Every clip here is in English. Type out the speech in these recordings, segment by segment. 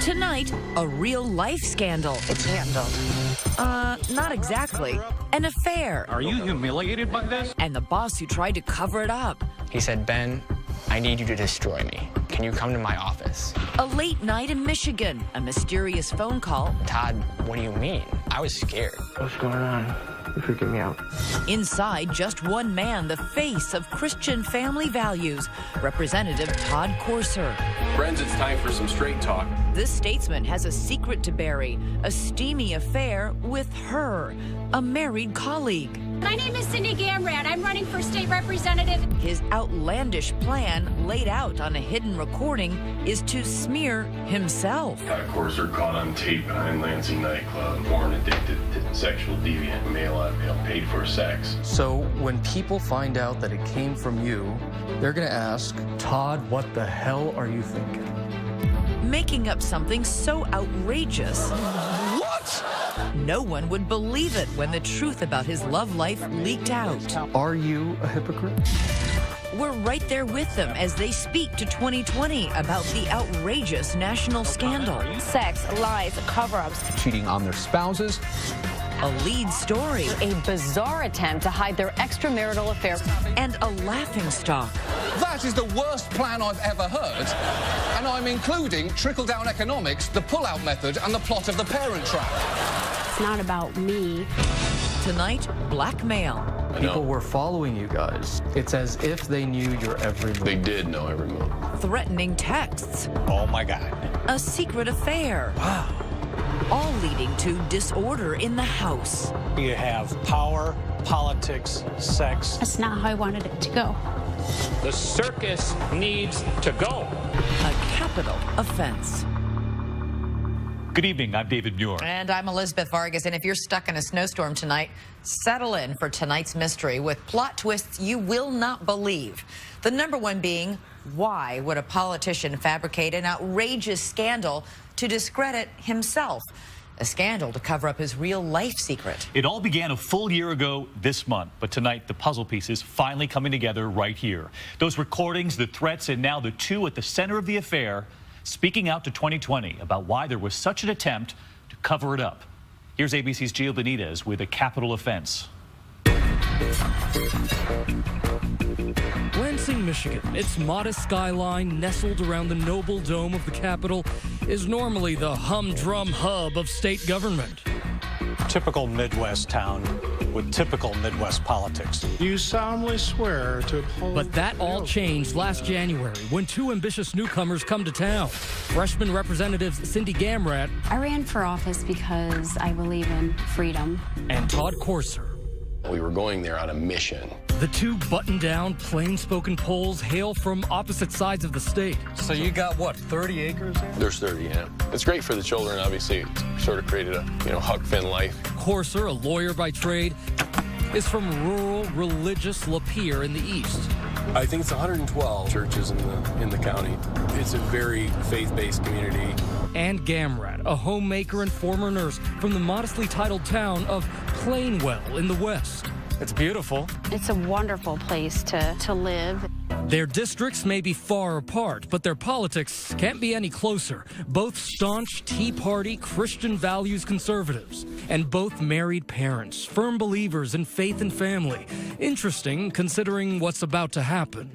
Tonight, a real-life scandal. It's handled. Not exactly. An affair. Are you humiliated by this? And the boss who tried to cover it up. He said, Ben, I need you to destroy me. Can you come to my office? A late night in Michigan. A mysterious phone call. Todd, what do you mean? I was scared. What's going on? You're freaking me out. Inside, just one man, the face of Christian family values, Representative Todd Courser. Friends, it's time for some straight talk. This statesman has a secret to bury, a steamy affair with her, a married colleague. My name is Cindy Gamrat. I'm running for state representative. His outlandish plan, laid out on a hidden recording, is to smear himself. Courser caught on tape behind Lansing nightclub, porn addicted, sexual deviant, male on male, paid for sex. So when people find out that it came from you, they're gonna ask, Todd, what the hell are you thinking? Making up something so outrageous. What? No one would believe it when the truth about his love life leaked out. Are you a hypocrite? We're right there with them as they speak to 2020 about the outrageous national scandal. Sex, lies, cover-ups. Cheating on their spouses. A lead story. A bizarre attempt to hide their extramarital affair. And a laughingstock. That is the worst plan I've ever heard. And I'm including trickle-down economics, the pull-out method, and the plot of The Parent Trap. It's not about me. Tonight, blackmail. People were following you guys. It's as if they knew your every move. They did know every move. Threatening texts. Oh my God. A secret affair. Wow. All leading to disorder in the house. You have power, politics, sex. That's not how I wanted it to go. The circus needs to go. A capital offense. Good evening, I'm David Muir. And I'm Elizabeth Vargas. And if you're stuck in a snowstorm tonight, settle in for tonight's mystery with plot twists you will not believe. The number one being, why would a politician fabricate an outrageous scandal to discredit himself? A scandal to cover up his real-life secret. It all began a full year ago this month, but tonight the puzzle pieces finally coming together right here. Those recordings, the threats, and now the two at the center of the affair speaking out to 2020 about why there was such an attempt to cover it up. Here's ABC's Gio Benitez with a capital offense. Lansing, Michigan, its modest skyline nestled around the noble dome of the Capitol, is normally the humdrum hub of state government. Typical Midwest town with typical Midwest politics. You solemnly swear to uphold... But that all changed last January when two ambitious newcomers come to town. Freshman Representatives Cindy Gamrat. I ran for office because I believe in freedom. And Todd Courser. We were going there on a mission. The two buttoned-down, plain-spoken Poles hail from opposite sides of the state. So you got, what, 30 acres there? There's 30, yeah. It's great for the children, obviously. It's sort of created a, Huck Finn life. Courser, a lawyer by trade, is from rural, religious Lapeer in the east. I think it's 112 churches in the county. It's a very faith-based community. And Gamrat, a homemaker and former nurse from the modestly titled town of Plainwell in the west. It's beautiful. It's a wonderful place to live. Their districts may be far apart, but their politics can't be any closer. Both staunch Tea Party Christian values conservatives, and both married parents, firm believers in faith and family. Interesting, considering what's about to happen.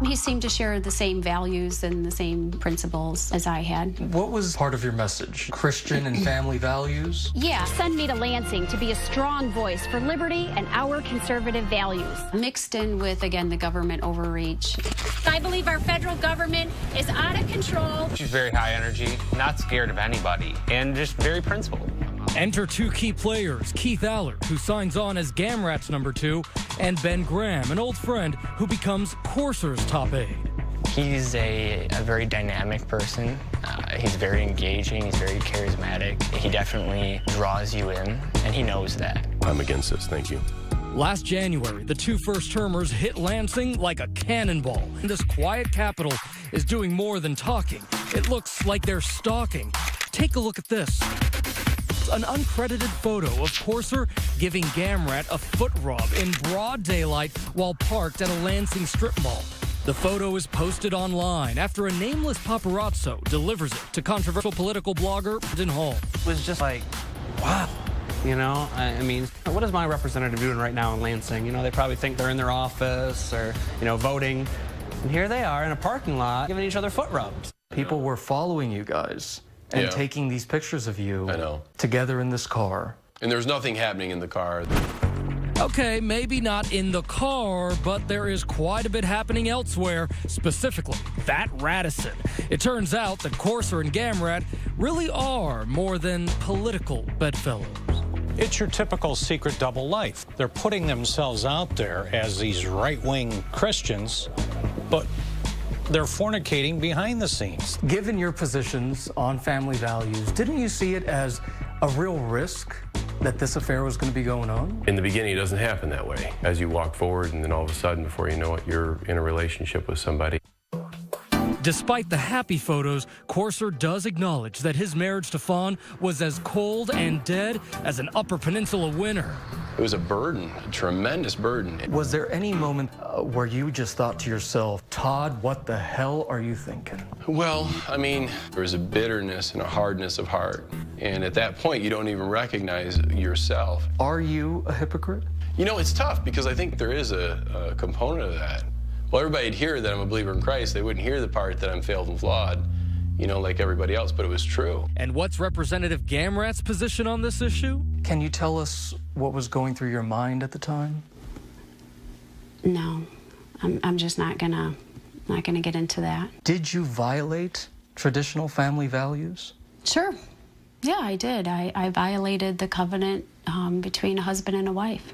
He seemed to share the same values and the same principles as I had. What was part of your message? Christian and family values? Yeah, send me to Lansing to be a strong voice for liberty and our conservative values. Mixed in with, again, the government overreach. I believe our federal government is out of control. She's very high energy, not scared of anybody, and just very principled. Enter two key players, Keith Allard, who signs on as Gamrat's number 2, and Ben Graham, an old friend who becomes Courser's top aide. He's a very dynamic person. He's very engaging. He's very charismatic. He definitely draws you in, and he knows that. I'm against this, thank you. Last January, the two first-termers hit Lansing like a cannonball. This quiet capital is doing more than talking. It looks like they're stalking. Take a look at this. An uncredited photo of Courser giving Gamrat a foot rub in broad daylight while parked at a Lansing strip mall. The photo is posted online after a nameless paparazzo delivers it to controversial political blogger Brendan Hall. It was just like, wow. You know, I mean, what is my representative doing right now in Lansing? You know, they probably think they're in their office or, you know, voting. And here they are in a parking lot giving each other foot rubs. People were following you guys and taking these pictures of you together in this car. And there was nothing happening in the car. Okay, maybe not in the car, but there is quite a bit happening elsewhere, specifically that Radisson. It turns out that Courser and Gamrat really are more than political bedfellows. It's your typical secret double life. They're putting themselves out there as these right-wing Christians, but they're fornicating behind the scenes. Given your positions on family values, didn't you see it as a real risk that this affair was going to be going on? In the beginning, it doesn't happen that way. As you walk forward, and then all of a sudden, before you know it, you're in a relationship with somebody. Despite the happy photos, Courser does acknowledge that his marriage to Fawn was as cold and dead as an Upper Peninsula winter. It was a burden, a tremendous burden. Was there any moment where you just thought to yourself, Todd, what the hell are you thinking? Well, I mean, there was a bitterness and a hardness of heart. And at that point, you don't even recognize yourself. Are you a hypocrite? You know, it's tough because I think there is a component of that. Well, everybody'd hear that I'm a believer in Christ. They wouldn't hear the part that I'm failed and flawed, you know, like everybody else, but it was true. And what's Representative Gamrat's position on this issue? Can you tell us what was going through your mind at the time? No, I'm just not gonna get into that. Did you violate traditional family values? Sure. Yeah, I did. I violated the covenant between a husband and a wife.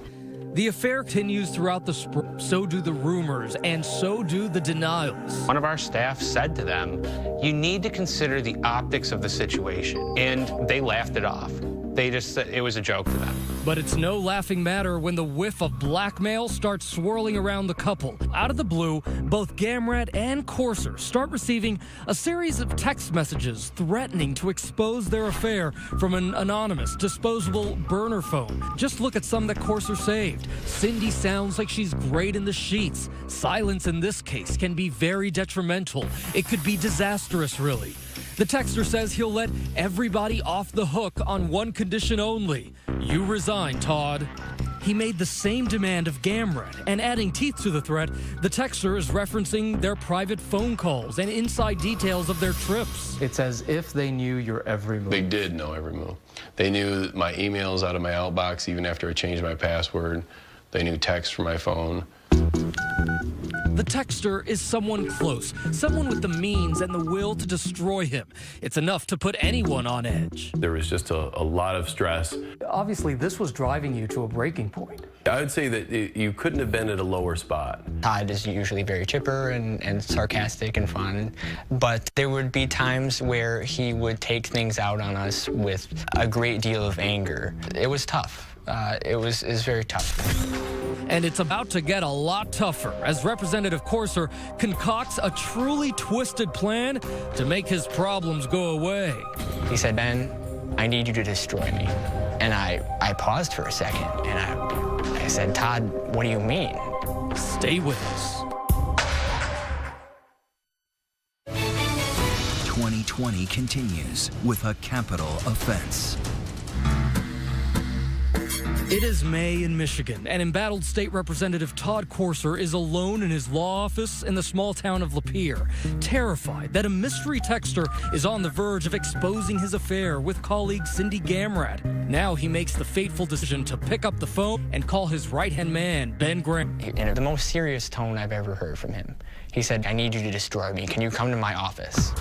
The affair continues throughout the spring. So do the rumors, and so do the denials. One of our staff said to them, you need to consider the optics of the situation. And they laughed it off. They just said it was a joke to them. But it's no laughing matter when the whiff of blackmail starts swirling around the couple. Out of the blue, both Gamrat and Courser start receiving a series of text messages threatening to expose their affair from an anonymous, disposable burner phone. Just look at some that Courser saved. Cindy sounds like she's great in the sheets. Silence in this case can be very detrimental. It could be disastrous, really. The texter says he'll let everybody off the hook on one condition only. You resign, Todd. He made the same demand of Gamrat, and adding teeth to the threat, the texter is referencing their private phone calls and inside details of their trips. It's as if they knew your every move. They did know every move. They knew my emails out of my outbox even after I changed my password. They knew texts from my phone. The texter is someone close, someone with the means and the will to destroy him. It's enough to put anyone on edge. There was just a lot of stress. Obviously, this was driving you to a breaking point. I would say that you couldn't have been at a lower spot. Todd is usually very chipper and sarcastic and fun, but there would be times where he would take things out on us with a great deal of anger. It was tough. It was very tough. And it's about to get a lot tougher as Representative Courser concocts a truly twisted plan to make his problems go away. He said, Ben, I need you to destroy me. And I paused for a second, and I said, Todd, what do you mean? Stay with us. 2020 continues with a capital offense. It is May in Michigan, and embattled State Representative Todd Courser is alone in his law office in the small town of Lapeer, terrified that a mystery texter is on the verge of exposing his affair with colleague Cindy Gamrat. Now he makes the fateful decision to pick up the phone and call his right-hand man, Ben Graham. In the most serious tone I've ever heard from him, he said, I need you to destroy me. Can you come to my office?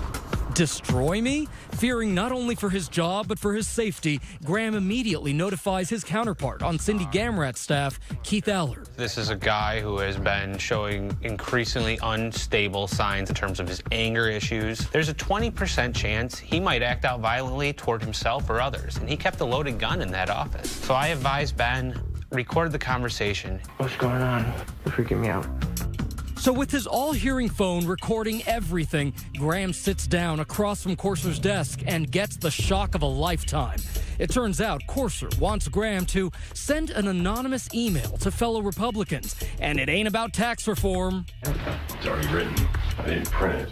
Destroy me? Fearing not only for his job, but for his safety, Graham immediately notifies his counterpart on Cindy Gamrat's staff, Keith Allard. This is a guy who has been showing increasingly unstable signs in terms of his anger issues. There's a 20% chance he might act out violently toward himself or others, and he kept a loaded gun in that office. So I advised Ben, record the conversation. What's going on? You're freaking me out. So with his all-hearing phone recording everything, Graham sits down across from Courser's desk and gets the shock of a lifetime. It turns out Courser wants Graham to send an anonymous email to fellow Republicans, and it ain't about tax reform. It's already written. I didn't print it.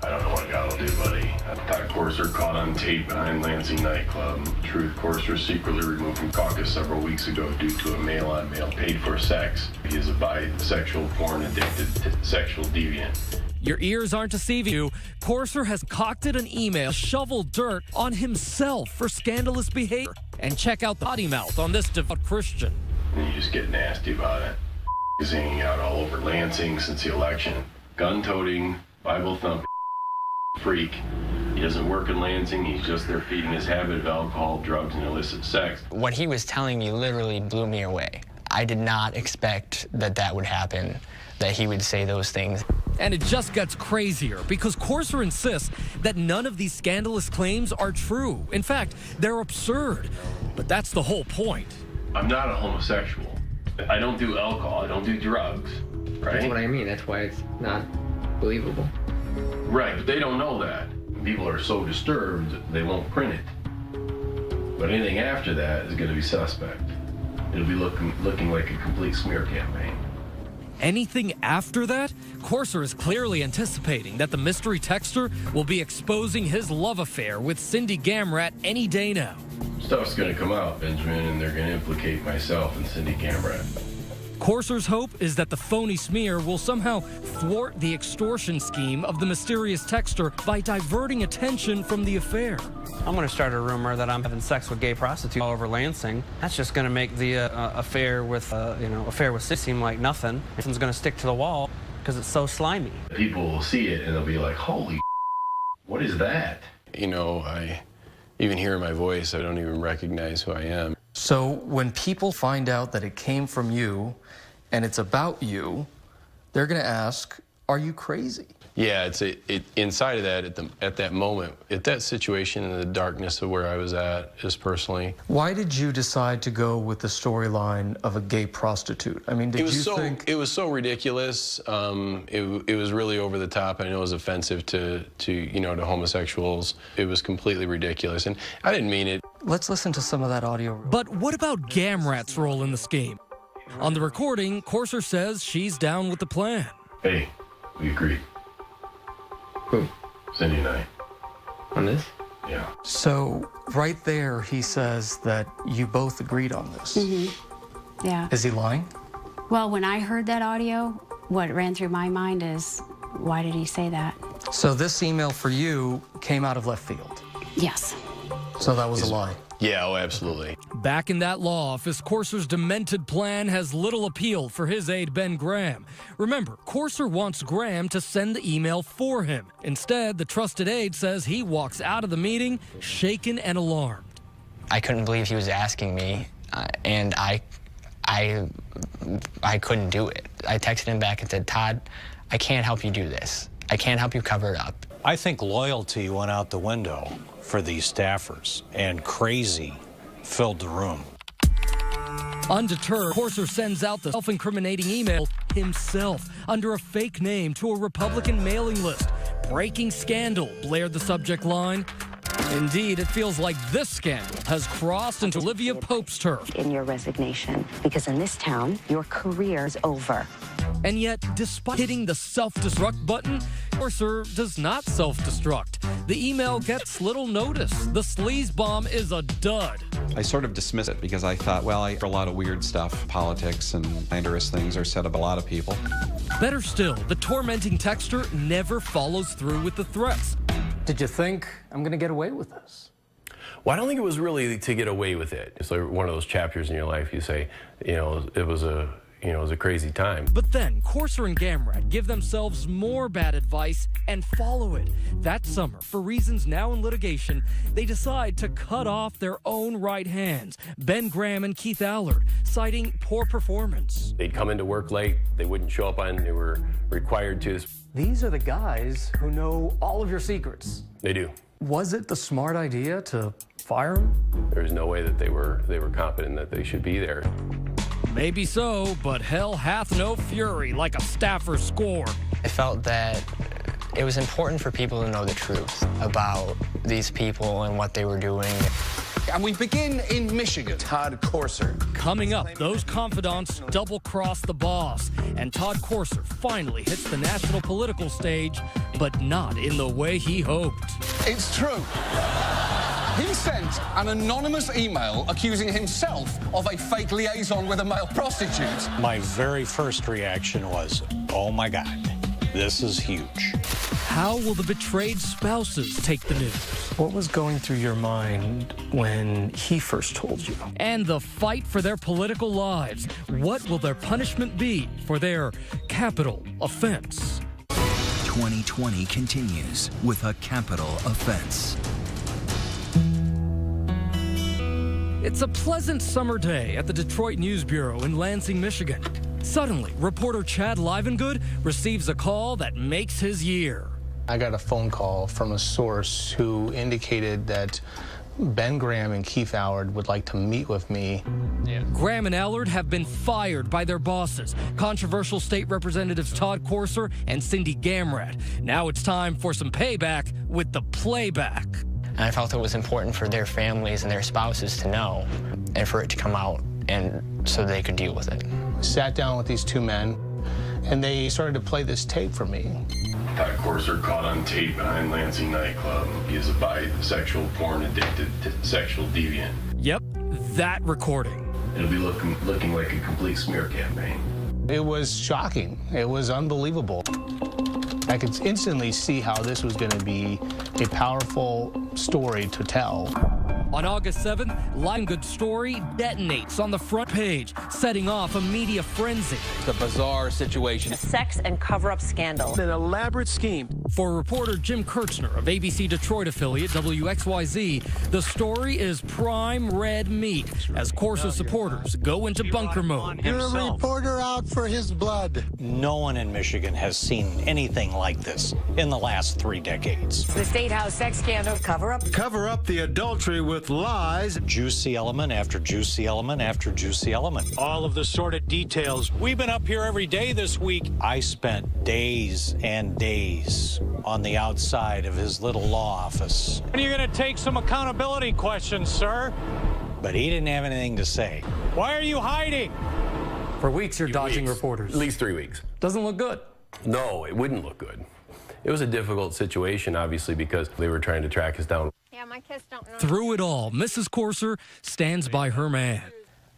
I don't know what God will do, buddy. I thought Courser caught on tape behind Lansing nightclub. Truth, Courser secretly removed from caucus several weeks ago due to a male-on-male paid-for sex. He is a bisexual, porn-addicted, sexual deviant. Your ears aren't deceiving you. Courser has concocted an email, shoveled dirt on himself for scandalous behavior. And check out the potty mouth on this devout Christian. And you just get nasty about it. He's hanging out all over Lansing since the election. Gun-toting, Bible-thumping freak. He doesn't work in Lansing. He's just there feeding his habit of alcohol, drugs, and illicit sex. What he was telling me literally blew me away. I did not expect that that would happen, that he would say those things. And it just gets crazier because Courser insists that none of these scandalous claims are true. In fact, they're absurd. But that's the whole point. I'm not a homosexual. I don't do alcohol. I don't do drugs. Right? That's what I mean. That's why it's not believable. Right, but they don't know that. People are so disturbed, they won't print it. But anything after that is going to be suspect. It'll be looking like a complete smear campaign. Anything after that? Courser is clearly anticipating that the mystery texter will be exposing his love affair with Cindy Gamrat any day now. Stuff's going to come out, Benjamin, and they're going to implicate myself and Cindy Gamrat. Courser's hope is that the phony smear will somehow thwart the extortion scheme of the mysterious texter by diverting attention from the affair. I'm going to start a rumor that I'm having sex with gay prostitutes all over Lansing. That's just going to make the affair with Sid seem like nothing. Nothing's going to stick to the wall because it's so slimy. People will see it and they'll be like, holy what is that? You know, I even hear my voice, I don't even recognize who I am. So when people find out that it came from you and it's about you, they're going to ask, are you crazy? Yeah, inside of that, at that moment, at that situation in the darkness of where I was at, just personally. Why did you decide to go with the storyline of a gay prostitute? I mean, did you think... It was so ridiculous. It was really over the top. I know it was offensive to homosexuals. It was completely ridiculous, and I didn't mean it. Let's listen to some of that audio. But what about Gamrat's role in this game? On the recording, Courser says she's down with the plan. Hey, we agreed. Who? Cindy and I. On this? Yeah. So right there, he says that you both agreed on this. Mm-hmm. Yeah. Is he lying? Well, when I heard that audio, what ran through my mind is, why did he say that? So this email for you came out of left field? Yes. So that was a lie? Yeah, oh, absolutely. Back in that law office, Courser's demented plan has little appeal for his aide, Ben Graham. Remember, Courser wants Graham to send the email for him. Instead, the trusted aide says he walks out of the meeting shaken and alarmed. I couldn't believe he was asking me, and I couldn't do it. I texted him back and said, Todd, I can't help you do this. I can't help you cover it up. I think loyalty went out the window for these staffers, and crazy filled the room. Undeterred, Courser sends out the self-incriminating email himself under a fake name to a Republican mailing list. Breaking scandal, blared the subject line. Indeed, it feels like this scandal has crossed into Olivia Pope's turf. In your resignation, because in this town, your career's over. And yet, despite hitting the self-destruct button, Courser does not self-destruct. The email gets little notice. The sleaze bomb is a dud. I sort of dismiss it because I thought, well, I hear a lot of weird stuff. Politics and slanderous things are said of a lot of people. Better still, the tormenting texter never follows through with the threats. Did you think, I'm going to get away with this? Well, I don't think it was really to get away with it. It's like one of those chapters in your life you say, it was a crazy time. But then, Courser and Gamrat give themselves more bad advice and follow it. That summer, for reasons now in litigation, they decide to cut off their own right hands, Ben Graham and Keith Allard, citing poor performance. They'd come into work late, they wouldn't show up they were required to. These are the guys who know all of your secrets. They do. Was it the smart idea to fire them? There's no way that they were competent, that they should be there. Maybe so, but hell hath no fury like a staffer score. I felt that it was important for people to know the truth about these people and what they were doing. And we begin in Michigan. Todd Courser. Coming up, those confidants double-cross the boss, and Todd Courser finally hits the national political stage, but not in the way he hoped. It's true. He sent an anonymous email accusing himself of a fake liaison with a male prostitute. My very first reaction was, oh my God, this is huge. How will the betrayed spouses take the news? What was going through your mind when he first told you? And the fight for their political lives. What will their punishment be for their capital offense? 2020 continues with a capital offense. It's a pleasant summer day at the Detroit News Bureau in Lansing, Michigan. Suddenly, reporter Chad Livengood receives a call that makes his year. I got a phone call from a source who indicated that Ben Graham and Keith Allard would like to meet with me. Graham and Allard have been fired by their bosses, controversial state representatives Todd Courser and Cindy Gamrat. Now it's time for some payback with the playback. And I felt it was important for their families and their spouses to know and for it to come out and so they could deal with it. Sat down with these two men, and they started to play this tape for me. Todd Courser caught on tape behind Lansing nightclub. He is a bisexual, porn-addicted, sexual deviant. Yep, that recording. It'll be looking like a complete smear campaign. It was shocking. It was unbelievable. I could instantly see how this was going to be a powerful story to tell. On August 7th, Livengood's story detonates on the front page, setting off a media frenzy. The bizarre situation. A sex and cover-up scandal. An elaborate scheme. For reporter Jim Kirchner of ABC Detroit affiliate WXYZ, the story is prime red meat as Courser supporters go into bunker mode. You're a reporter out for his blood. No one in Michigan has seen anything like this in the last 3 decades. The State House sex scandal cover-up. Cover up the adultery with lies. Juicy element after juicy element after juicy element. All of the sordid details. We've been up here every day this week. I spent days and days on the outside of his little law office. And you're going to take some accountability questions, sir. But he didn't have anything to say. Why are you hiding? For weeks, you're dodging reporters. At least 3 weeks. Doesn't look good. No, it wouldn't look good. It was a difficult situation, obviously, because they were trying to track us down. Yeah, my kids don't know. Through it all, Mrs. Courser stands by her man.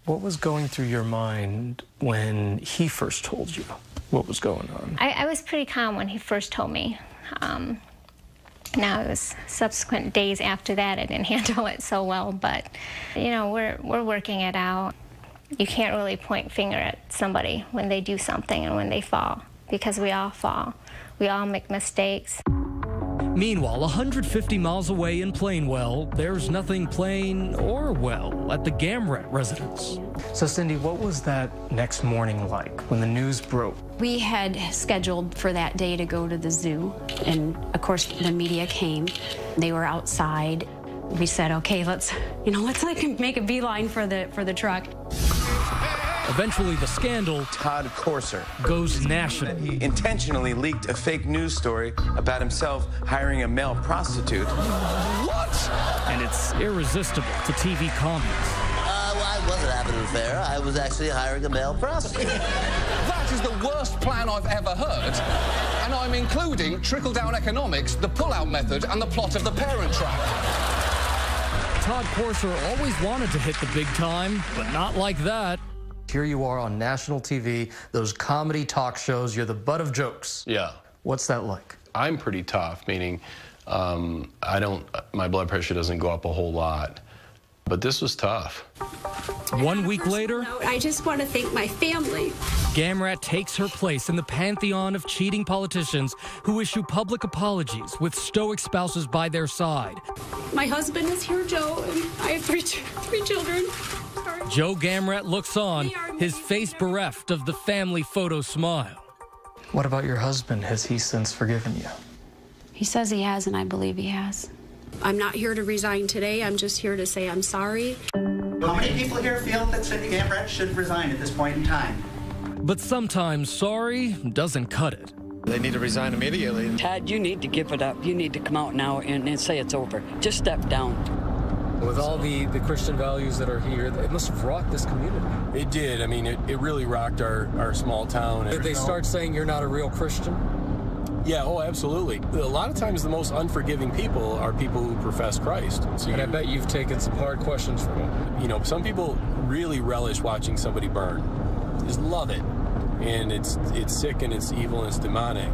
What was going through your mind when he first told you what was going on? I was pretty calm when he first told me. Now it was subsequent days after that I didn't handle it so well, but you know, we're working it out. You can't really point finger at somebody when they do something and when they fall, because we all fall. We all make mistakes. Meanwhile, 150 miles away in Plainwell, there's nothing plain or well at the Gamrat residence. So, Cindy, what was that next morning like when the news broke? We had scheduled for that day to go to the zoo, and of course the media came. They were outside. We said, okay, let's like make a beeline for the truck. Eventually, the scandal, Todd Courser, goes national. He intentionally leaked a fake news story about himself hiring a male prostitute. What? And it's irresistible to TV comments. I wasn't having an affair. I was actually hiring a male prostitute. That is the worst plan I've ever heard. And I'm including trickle-down economics, the pull-out method, and the plot of The Parent Trap. Todd Courser always wanted to hit the big time, but not like that. Here you are on national TV, those comedy talk shows, you're the butt of jokes. Yeah. What's that like? I'm pretty tough, meaning my blood pressure doesn't go up a whole lot. But this was tough. 1 week later, I just want to thank my family. Gamrat takes her place in the pantheon of cheating politicians who issue public apologies with stoic spouses by their side. My husband is here, Joe, and I have three children. Joe Gamrat looks on, his face bereft of the family photo smile. What about your husband? Has he since forgiven you? He says he has, and I believe he has. I'm not here to resign today. I'm just here to say I'm sorry. How many people here feel that Cindy Gamrat should resign at this point in time? But sometimes sorry doesn't cut it. They need to resign immediately. Tad, you need to give it up. You need to come out now and say it's over. Just step down. With all the Christian values that are here, it must have rocked this community. It did. I mean, it really rocked our small town. Did they start saying you're not a real Christian? Yeah, oh, absolutely. A lot of times the most unforgiving people are people who profess Christ. So and I bet you've taken some hard questions from them. You know, some people really relish watching somebody burn. Just love it. And it's sick and it's evil and it's demonic.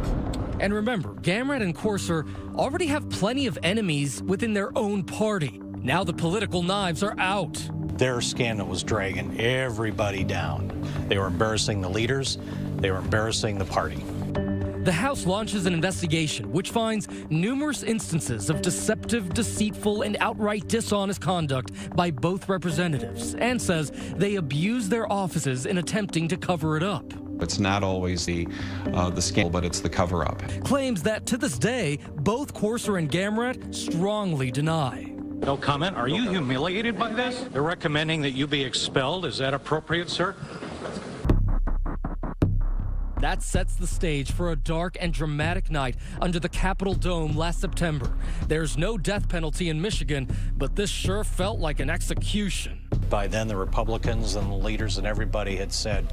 And remember, Gamrat and Courser already have plenty of enemies within their own party. Now the political knives are out. Their scandal was dragging everybody down. They were embarrassing the leaders. They were embarrassing the party. The House launches an investigation which finds numerous instances of deceptive, deceitful, and outright dishonest conduct by both representatives and says they abuse their offices in attempting to cover it up. It's not always the scandal, but it's the cover-up. Claims that to this day, both Courser and Gamrat strongly deny. No comment. Are you humiliated by this? They're recommending that you be expelled. Is that appropriate, sir? That sets the stage for a dark and dramatic night under the Capitol Dome last September. There's no death penalty in Michigan, but this sure felt like an execution. By then, the Republicans and the leaders and everybody had said,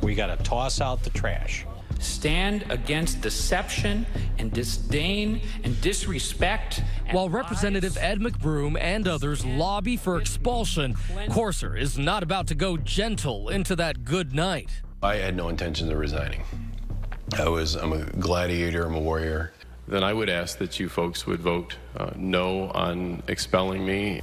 we got to toss out the trash. Stand against deception and disdain and disrespect. While Representative Ed McBroom and others lobby for expulsion, Courser is not about to go gentle into that good night. I had no intention of resigning. I'm a gladiator, I'm a warrior. Then I would ask that you folks would vote no on expelling me.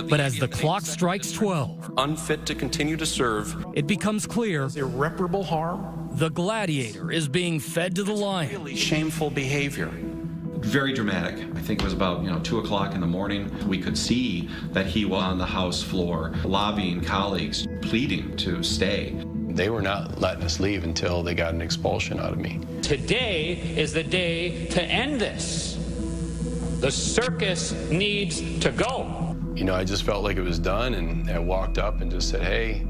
But as the clock strikes 12, unfit to continue to serve, it becomes clear irreparable harm. The gladiator is being fed to the lion. Really shameful behavior. Very dramatic. I think it was about 2 o'clock in the morning. We could see that he was on the House floor lobbying colleagues, pleading to stay. They were not letting us leave until they got an expulsion out of me. Today is the day to end this. The circus needs to go. You know, I just felt like it was done, and I walked up and just said, hey,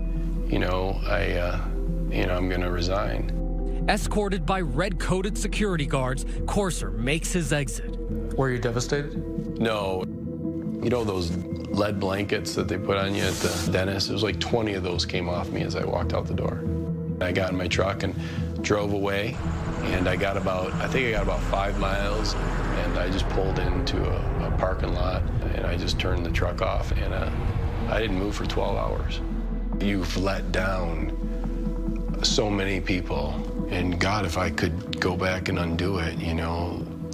I'm going to resign. Escorted by red-coated security guards, Courser makes his exit. Were you devastated? No. You know those lead blankets that they put on you at the dentist? It was like 20 of those came off me as I walked out the door. I got in my truck and drove away, and I got about 5 miles, and I just pulled into a parking lot, and I just turned the truck off, and I didn't move for 12 hours. You've let down so many people, and God, if I could go back and undo it,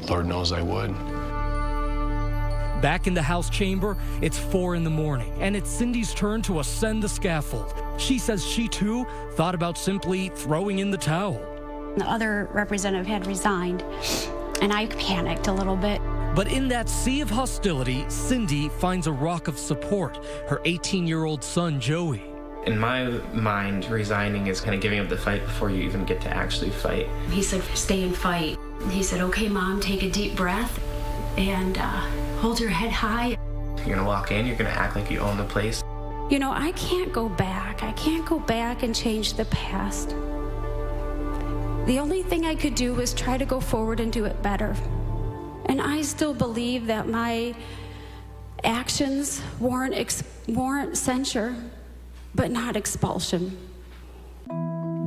Lord knows I would. Back in the House chamber, it's 4 in the morning, and it's Cindy's turn to ascend the scaffold. She says she, too, thought about simply throwing in the towel. The other representative had resigned, and I panicked a little bit. But in that sea of hostility, Cindy finds a rock of support, her 18-year-old son, Joey. In my mind, resigning is kind of giving up the fight before you even get to actually fight. He said, stay and fight. He said, okay, Mom, take a deep breath and hold your head high. You're gonna walk in, you're gonna act like you own the place. I can't go back. I can't go back and change the past. The only thing I could do was try to go forward and do it better. And I still believe that my actions warrant censure, but not expulsion.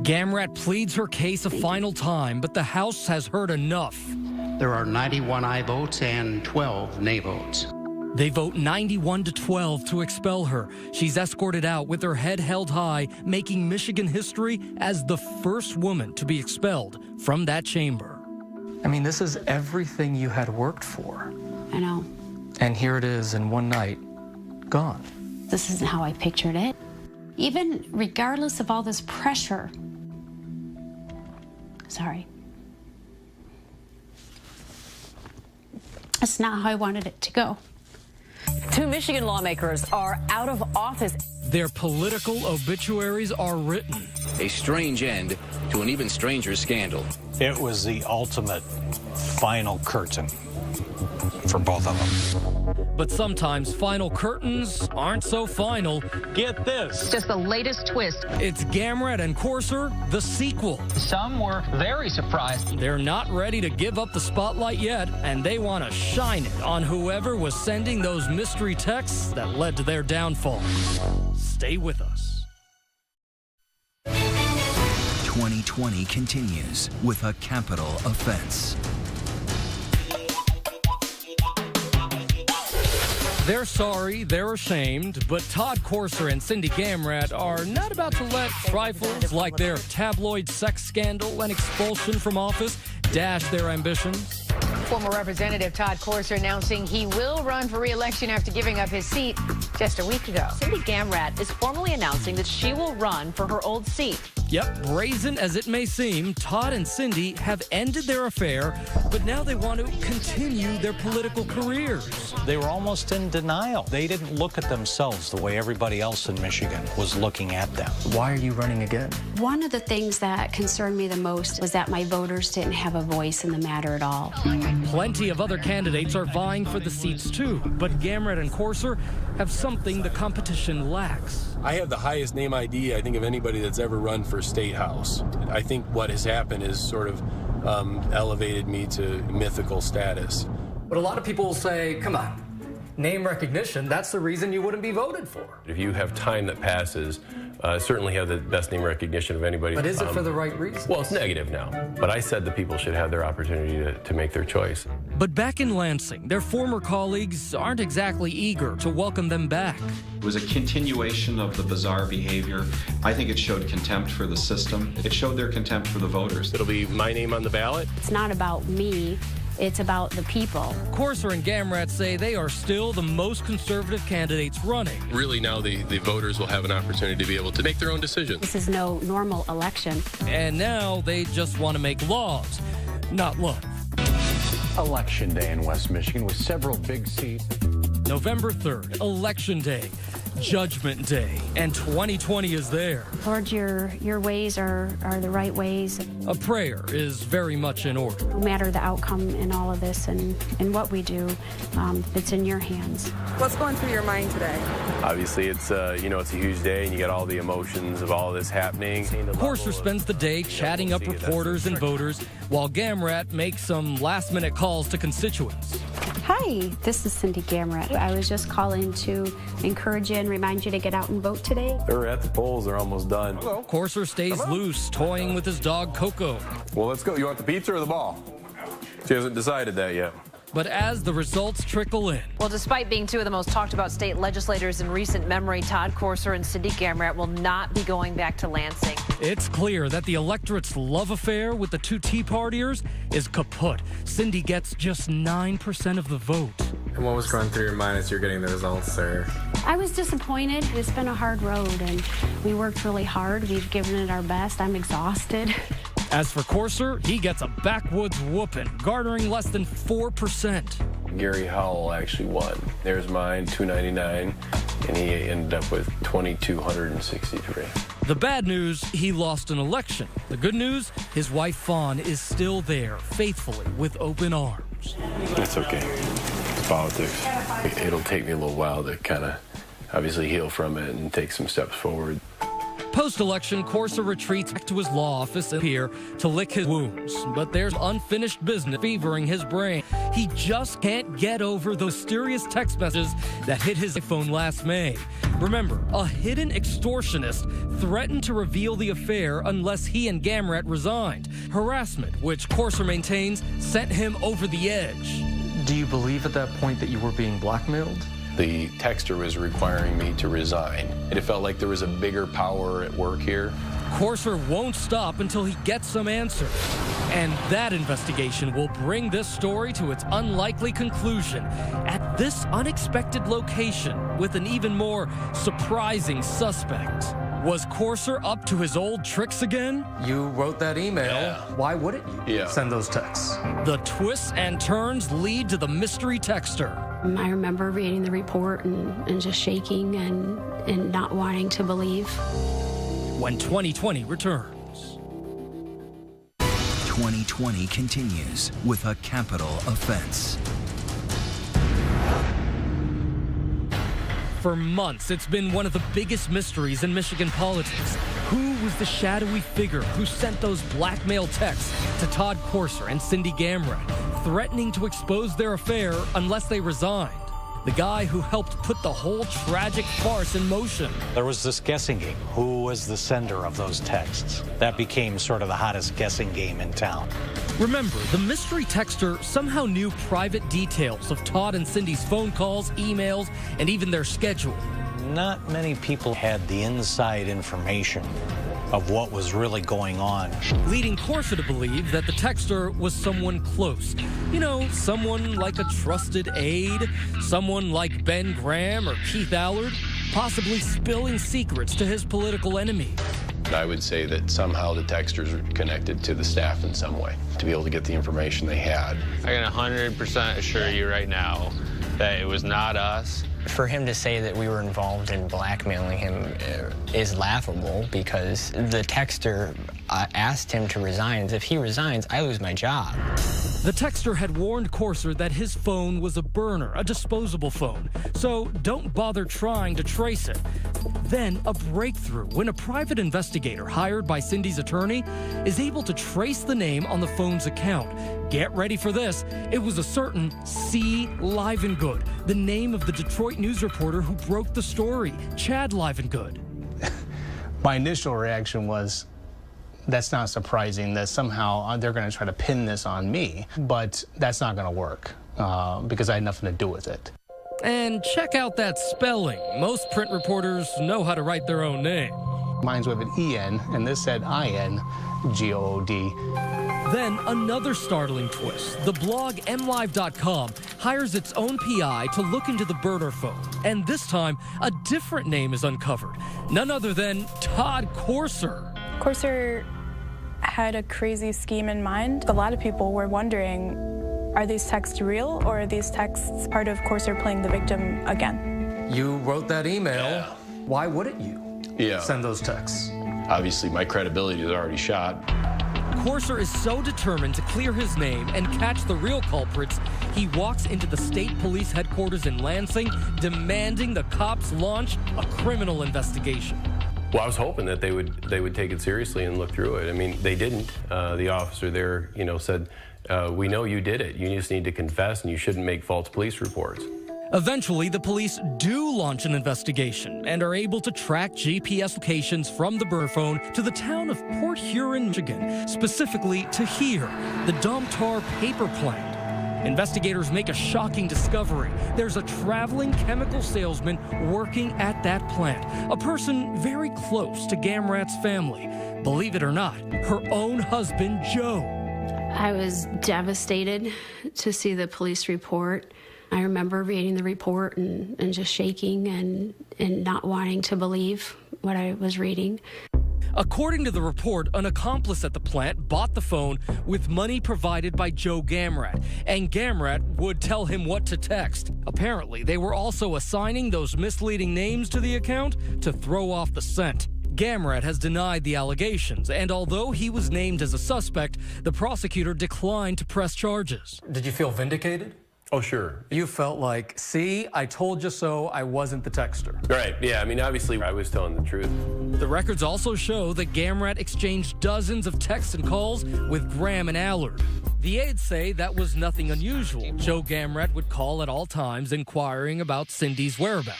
Gamrat pleads her case a final time, but the House has heard enough. There are 91 aye votes and 12 nay votes. They vote 91-12 to expel her. She's escorted out with her head held high, making Michigan history as the first woman to be expelled from that chamber. I mean, this is everything you had worked for. I know. And here it is in one night, gone. This isn't how I pictured it. Even regardless of all this pressure. Sorry. That's not how I wanted it to go. 2 Michigan lawmakers are out of office. Their political obituaries are written. A strange end to an even stranger scandal. It was the ultimate final curtain. for both of them. But sometimes final curtains aren't so final. Get this. It's just the latest twist. It's Gamrat and Courser, the sequel. Some were very surprised. They're not ready to give up the spotlight yet, and they want to shine it on whoever was sending those mystery texts that led to their downfall. Stay with us. 2020 continues with a capital offense. They're sorry, they're ashamed, but Todd Courser and Cindy Gamrat are not about to let trifles like their tabloid sex scandal and expulsion from office dash their ambitions. Former Representative Todd Courser announcing he will run for re-election after giving up his seat just a week ago. Cindy Gamrat is formally announcing that she will run for her old seat. Yep, brazen as it may seem, Todd and Cindy have ended their affair, but now they want to continue their political careers. They were almost in denial. They didn't look at themselves the way everybody else in Michigan was looking at them. Why are you running again? One of the things that concerned me the most was that my voters didn't have a voice in the matter at all. Plenty of other candidates are vying for the seats too, but Gamrat and Courser have something the competition lacks. I have the highest name ID, I think, of anybody that's ever run for State House. I think what has happened is sort of elevated me to mythical status. But a lot of people will say, come on, name recognition, that's the reason you wouldn't be voted for. If you have time that passes, certainly have the best name recognition of anybody. But is it for the right reason? Well, it's negative now. But I said that people should have their opportunity to make their choice. But back in Lansing, their former colleagues aren't exactly eager to welcome them back. It was a continuation of the bizarre behavior. I think it showed contempt for the system. It showed their contempt for the voters. It'll be my name on the ballot. It's not about me. It's about the people. Courser and Gamrat say they are still the most conservative candidates running. Really now the voters will have an opportunity to be able to make their own decisions. This is no normal election. And now they just want to make laws, not love. Election day in West Michigan with several big seats. November 3rd, Election Day, Judgment Day, and 2020 is there. Lord, your ways are the right ways. A prayer is very much in order. No matter the outcome in all of this and what we do, it's in your hands. What's going through your mind today? Obviously, it's it's a huge day, and you got all the emotions of all this happening. Courser spends the day chatting up reporters and voters, while Gamrat makes some last-minute calls to constituents. Hi, this is Cindy Gamrat. I was just calling to encourage you and remind you to get out and vote today. They're at the polls. They're almost done. Courser stays loose, toying with his dog Coco. Well, let's go. You want the pizza or the ball? She hasn't decided that yet. But as the results trickle in. Well, despite being two of the most talked about state legislators in recent memory, Todd Courser and Cindy Gamrat will not be going back to Lansing. It's clear that the electorate's love affair with the two Tea Partiers is kaput. Cindy gets just 9% of the vote. And what was going through your mind as you're getting the results, sir? I was disappointed. It's been a hard road, and we worked really hard. We've given it our best. I'm exhausted. As for Courser, he gets a backwoods whooping, garnering less than 4%. Gary Howell actually won. There's mine, 299, and he ended up with 2,263. The bad news, he lost an election. The good news, his wife Fawn is still there, faithfully, with open arms. That's okay. It's politics. It'll take me a little while to kind of obviously heal from it and take some steps forward. Post-election, Courser retreats back to his law office here to lick his wounds. But there's unfinished business fevering his brain. He just can't get over those mysterious text messages that hit his iPhone last May. Remember, a hidden extortionist threatened to reveal the affair unless he and Gamrat resigned. Harassment, which Courser maintains, sent him over the edge. Do you believe at that point that you were being blackmailed? The texter was requiring me to resign. It felt like there was a bigger power at work here. Courser won't stop until he gets some answers. And that investigation will bring this story to its unlikely conclusion at this unexpected location with an even more surprising suspect. Was Courser up to his old tricks again? You wrote that email. Yeah. Why wouldn't you send those texts? The twists and turns lead to the mystery texter. I remember reading the report and just shaking and not wanting to believe. When 2020 returns. 2020 continues with a capital offense. For months, it's been one of the biggest mysteries in Michigan politics. Who was the shadowy figure who sent those blackmail texts to Todd Courser and Cindy Gamrat, threatening to expose their affair unless they resigned? The guy who helped put the whole tragic farce in motion. There was this guessing game. Who was the sender of those texts? That became sort of the hottest guessing game in town. Remember, the mystery texter somehow knew private details of Todd and Cindy's phone calls, emails, and even their schedule. Not many people had the inside information of what was really going on, leading Courser to believe that the texter was someone close. You know, someone like a trusted aide, someone like Ben Graham or Keith Allard, possibly spilling secrets to his political enemy. I would say that somehow the texters are connected to the staff in some way to be able to get the information they had. I can 100% assure you right now that it was not us. For him to say that we were involved in blackmailing him is laughable, because the texter asked him to resign. If he resigns, I lose my job. The texter had warned Courser that his phone was a burner, a disposable phone, so don't bother trying to trace it. Then a breakthrough when a private investigator hired by Cindy's attorney is able to trace the name on the phone's account. Get ready for this. It was a certain C. Livengood, the name of the Detroit news reporter who broke the story, Chad Livengood. My initial reaction was, that's not surprising, that somehow they're going to try to pin this on me, but that's not going to work because I had nothing to do with it. And check out that spelling. Most print reporters know how to write their own name. Mine's with an E-N, and this said I-N-G-O-O-D. Then another startling twist. The blog MLive.com hires its own PI to look into the burner phone. And this time, a different name is uncovered. None other than Todd Courser. Courser had a crazy scheme in mind. A lot of people were wondering, are these texts real, or are these texts part of Courser playing the victim again? You wrote that email. Yeah. Why wouldn't you send those texts? Obviously, my credibility is already shot. Courser is so determined to clear his name and catch the real culprits, he walks into the state police headquarters in Lansing, demanding the cops launch a criminal investigation. Well, I was hoping that they would take it seriously and look through it. I mean, they didn't. The officer there, said, we know you did it. You just need to confess, and you shouldn't make false police reports. Eventually, the police do launch an investigation and are able to track GPS locations from the burner phone to the town of Port Huron, Michigan, specifically to here, the Domtar paper plant. Investigators make a shocking discovery. There's a traveling chemical salesman working at that plant, a person very close to Gamrat's family. Believe it or not, her own husband, Joe. I was devastated to see the police report. I remember reading the report and just shaking and not wanting to believe what I was reading. According to the report, an accomplice at the plant bought the phone with money provided by Joe Gamrat, and Gamrat would tell him what to text. Apparently, they were also assigning those misleading names to the account to throw off the scent. Gamrat has denied the allegations, and although he was named as a suspect, the prosecutor declined to press charges. Did you feel vindicated? Oh, sure. You felt like, see, I told you so, I wasn't the texter. Right, yeah, I mean, obviously, I was telling the truth. The records also show that Gamrat exchanged dozens of texts and calls with Graham and Allard. The aides say that was nothing unusual. Joe Gamrat would call at all times inquiring about Cindy's whereabouts.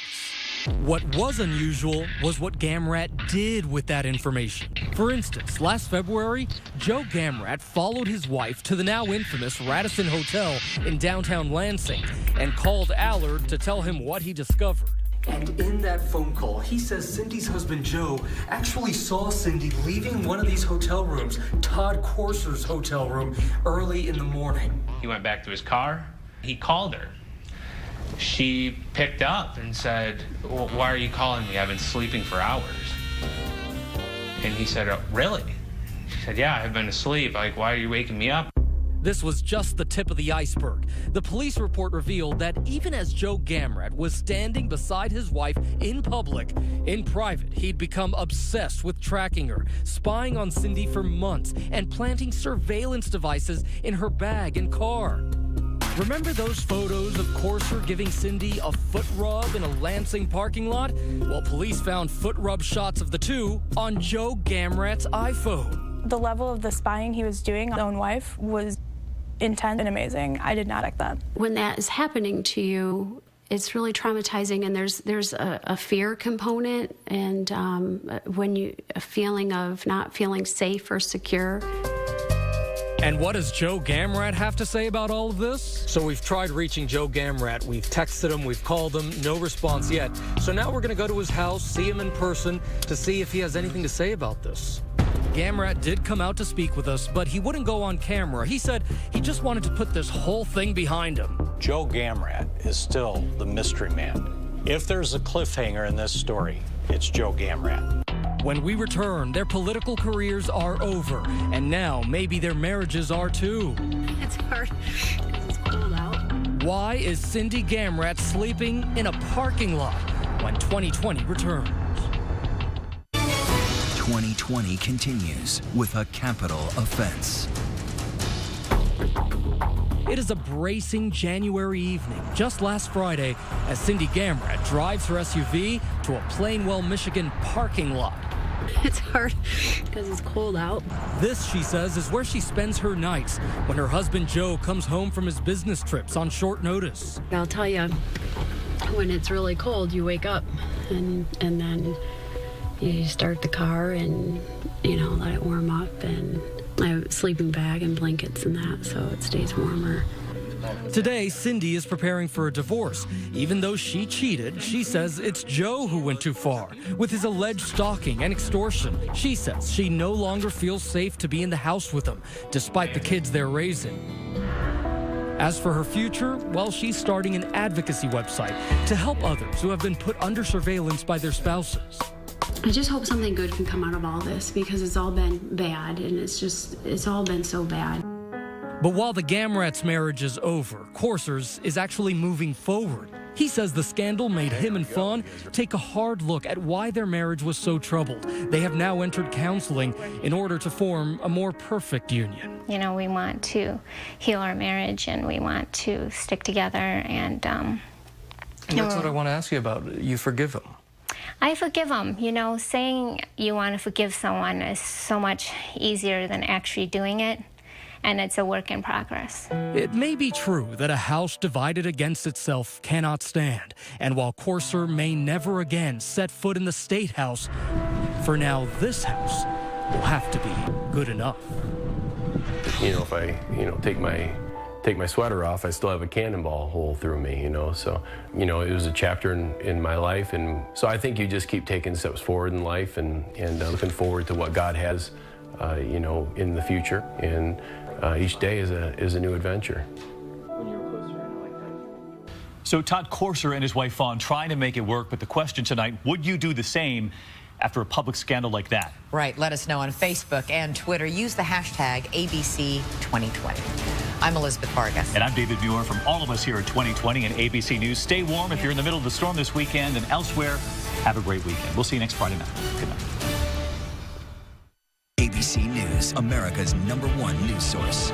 What was unusual was what Gamrat did with that information. For instance, last February, Joe Gamrat followed his wife to the now infamous Radisson Hotel in downtown Lansing and called Allard to tell him what he discovered. And in that phone call, he says Cindy's husband, Joe, actually saw Cindy leaving one of these hotel rooms, Todd Courser's hotel room, early in the morning. He went back to his car. He called her. She picked up and said, well, why are you calling me? I've been sleeping for hours. And he said, oh, really? She said, yeah, I've been asleep. Like, why are you waking me up? This was just the tip of the iceberg. The police report revealed that even as Joe Gamrat was standing beside his wife in public, in private, he'd become obsessed with tracking her, spying on Cindy for months, and planting surveillance devices in her bag and car. Remember those photos of Courser giving Cindy a foot rub in a Lansing parking lot? Well, police found foot rub shots of the two on Joe Gamrat's iPhone. The level of the spying he was doing on his own wife was intense and amazing. I did not expect that. When that is happening to you, it's really traumatizing, and there's a fear component, and a feeling of not feeling safe or secure. And what does Joe Gamrat have to say about all of this? So we've tried reaching Joe Gamrat. We've texted him, we've called him, no response yet. So now we're going to go to his house, see him in person, to see if he has anything to say about this. Gamrat did come out to speak with us, but he wouldn't go on camera. He said he just wanted to put this whole thing behind him. Joe Gamrat is still the mystery man. If there's a cliffhanger in this story, it's Joe Gamrat. When we return, their political careers are over, and now maybe their marriages are too. It's hard because it's cold out. Why is Cindy Gamrat sleeping in a parking lot when 2020 returns? 2020 continues with a capital offense. It is a bracing January evening, just last Friday, as Cindy Gamrat drives her SUV to a Plainwell, Michigan parking lot. It's hard because it's cold out. This, she says, is where she spends her nights when her husband Joe comes home from his business trips on short notice. I'll tell you, when it's really cold, you wake up and then you start the car and, let it warm up, and I have a sleeping bag and blankets and that, so it stays warmer. Today, Cindy is preparing for a divorce. Even though she cheated, she says it's Joe who went too far with his alleged stalking and extortion. She says she no longer feels safe to be in the house with him, despite the kids they're raising. As for her future, well, she's starting an advocacy website to help others who have been put under surveillance by their spouses. I just hope something good can come out of all this, because it's all been bad, and it's all been so bad. But while the Gamrat's marriage is over, Courser's is actually moving forward. He says the scandal made him and Fawn take a hard look at why their marriage was so troubled. They have now entered counseling in order to form a more perfect union. We want to heal our marriage, and we want to stick together, and that's what I want to ask you about. You forgive him. I forgive him. Saying you want to forgive someone is so much easier than actually doing it. And it's a work in progress. It may be true that a house divided against itself cannot stand. And while Courser may never again set foot in the State House, for now this house will have to be good enough. If I, take my sweater off, I still have a cannonball hole through me, So, it was a chapter in my life. And so I think you just keep taking steps forward in life and looking forward to what God has, in the future. And each day is a new adventure. So Todd Courser and his wife Fawn trying to make it work, but the question tonight, would you do the same after a public scandal like that? Right. Let us know on Facebook and Twitter. Use the hashtag ABC2020. I'm Elizabeth Vargas. And I'm David Muir. From all of us here at 2020 and ABC News. Stay warm if you're in the middle of the storm this weekend, and elsewhere, have a great weekend. We'll see you next Friday night. Good night. ABC News, America's #1 news source.